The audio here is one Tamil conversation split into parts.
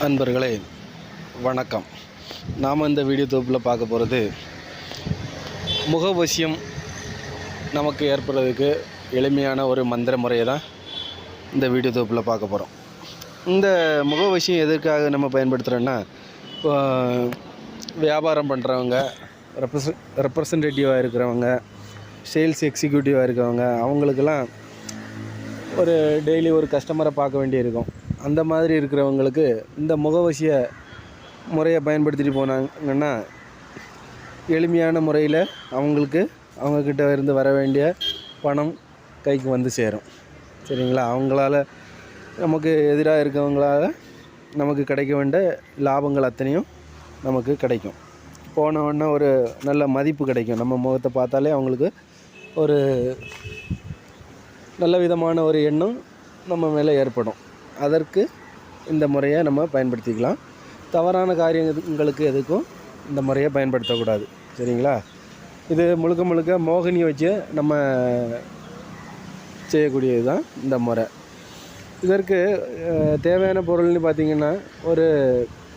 அன்பர்களே வணக்கம். நாம் இந்த வீடியோ தொகுப்பில் பார்க்க போகிறது முகவசியம் நமக்கு ஏற்படுறதுக்கு எளிமையான ஒரு மந்திர முறையை தான் இந்த வீடியோ தொகுப்பில் பார்க்க போகிறோம். இந்த முகவசியம் எதற்காக நம்ம பயன்படுத்துகிறோன்னா, வியாபாரம் பண்ணுறவங்க, ரெப்ரசன்டேட்டிவாக இருக்கிறவங்க, சேல்ஸ் எக்ஸிக்யூட்டிவாக இருக்கிறவங்க, அவங்களுக்கெல்லாம் ஒரு டெய்லி ஒரு கஸ்டமரை பார்க்க வேண்டியிருக்கும். அந்த மாதிரி இருக்கிறவங்களுக்கு இந்த முகவசிய முறையை பயன்படுத்திட்டு போனாங்கன்னா எளிமையான முறையில் அவங்கக்கிட்ட இருந்து வர வேண்டிய பணம் கைக்கு வந்து சேரும். சரிங்களா? அவங்களால நமக்கு எதிராக இருக்கவங்களால் நமக்கு கிடைக்க வேண்டிய லாபங்கள் அத்தனையும் நமக்கு கிடைக்கும். போன உடனே ஒரு நல்ல மதிப்பு கிடைக்கும். நம்ம முகத்தை பார்த்தாலே அவங்களுக்கு ஒரு நல்ல விதமான ஒரு எண்ணம் நம்ம மேலே ஏற்படும். அதற்கு இந்த முறையை நம்ம பயன்படுத்திக்கலாம். தவறான காரியங்களுக்கு எதுக்கும் இந்த முறையை பயன்படுத்தக்கூடாது. சரிங்களா? இது முழுக்க மோகினியை வச்சு நம்ம செய்யக்கூடியது தான் இந்த முறை. இதற்கு தேவையான பொருள்னு பார்த்திங்கன்னா, ஒரு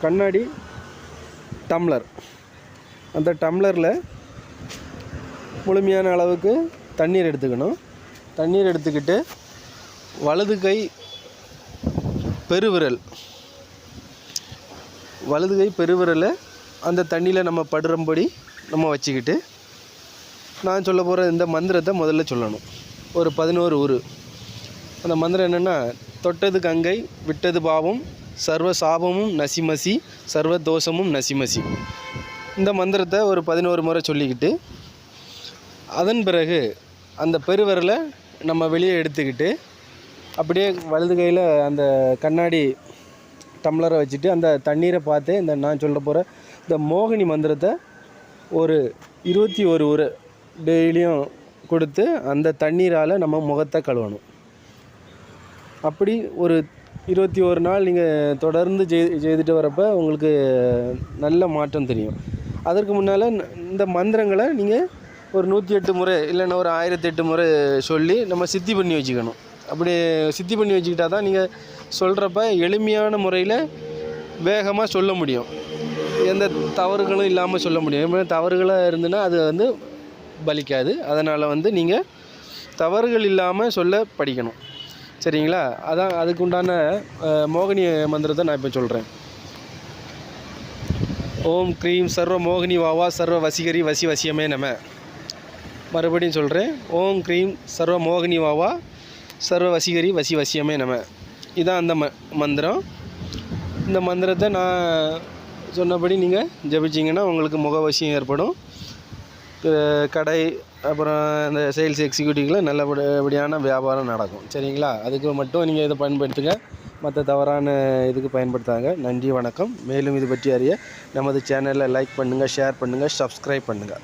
கண்ணாடி டம்ளர், அந்த டம்ளரில் முழுமையான அளவுக்கு தண்ணீர் எடுத்துக்கணும். தண்ணீர் எடுத்துக்கிட்டு வலது கை பெருவிரலை அந்த தண்ணியில் நம்ம படுறபடி நம்ம வச்சுக்கிட்டு, நான் சொல்ல போகிற இந்த மந்திரத்தை முதல்ல சொல்லணும். ஒரு 11 உரு. அந்த மந்திரம் என்னென்னா, தொட்டது கங்கை விட்டது பாவம், சர்வ சாபமும் நசிமசி, சர்வ தோஷமும் நசிமசி. இந்த மந்திரத்தை ஒரு 11 முறை சொல்லிக்கிட்டு, அதன் பிறகு அந்த பெருவிரலை நம்ம வெளியே எடுத்துக்கிட்டு, அப்படியே வலது கையில் அந்த கண்ணாடி டம்ளரை வச்சுட்டு அந்த தண்ணீரை பார்த்து இந்த நான் சொல்ல போகிற இந்த மோகினி மந்திரத்தை ஒரு 21 உரு டெய்லியும் கொடுத்து அந்த தண்ணீரால் நம்ம முகத்தை கழுவணும். அப்படி ஒரு 21 நாள் நீங்கள் தொடர்ந்து செய்துட்டு வரப்போ உங்களுக்கு நல்ல மாற்றம் தெரியும். அதற்கு முன்னால் இந்த மந்திரங்களை நீங்கள் ஒரு 108 முறை இல்லைன்னா ஒரு 1008 முறை சொல்லி நம்ம சித்தி பண்ணி வச்சுக்கணும். அப்படி சித்தி பண்ணி வச்சுக்கிட்டா தான் நீங்கள் சொல்கிறப்ப எளிமையான முறையில் வேகமாக சொல்ல முடியும். எந்த தவறுகளும் இல்லாமல் சொல்ல முடியும். தவறுகளாக இருந்துன்னா அது பலிக்காது. அதனால் நீங்கள் தவறுகள் இல்லாமல் சொல்ல படிக்கணும். சரிங்களா? அதான் அதுக்குண்டான மோகினி மந்திரத்தை நான் இப்போ சொல்கிறேன். ஓம் க்ரீம் சர்வ மோகினி வாவா சர்வ வசிகரி வசி வசியமே நம. மறுபடியும் சொல்கிறேன். ஓம் க்ரீம் சர்வ மோகினி வாவா சர்வ வசிகரி வசி வசியமே நம. இதான் அந்த மந்திரம். இந்த மந்திரத்தை நான் சொன்னபடி நீங்கள் ஜபிச்சிங்கன்னா உங்களுக்கு முகவசியம் ஏற்படும். கடை அப்புறம் இந்த சேல்ஸ் எக்ஸிக்யூட்டிவ்ல நல்லபடியான வியாபாரம் நடக்கும். சரிங்களா? அதுக்கு மட்டும் நீங்கள் இதை பயன்படுத்துங்க. மற்ற தவறான இதுக்கு பயன்படுத்தாங்க. நன்றி, வணக்கம். மேலும் இது பற்றி அறிய நமது சேனலை லைக் பண்ணுங்கள், ஷேர் பண்ணுங்கள், சப்ஸ்கிரைப் பண்ணுங்கள்.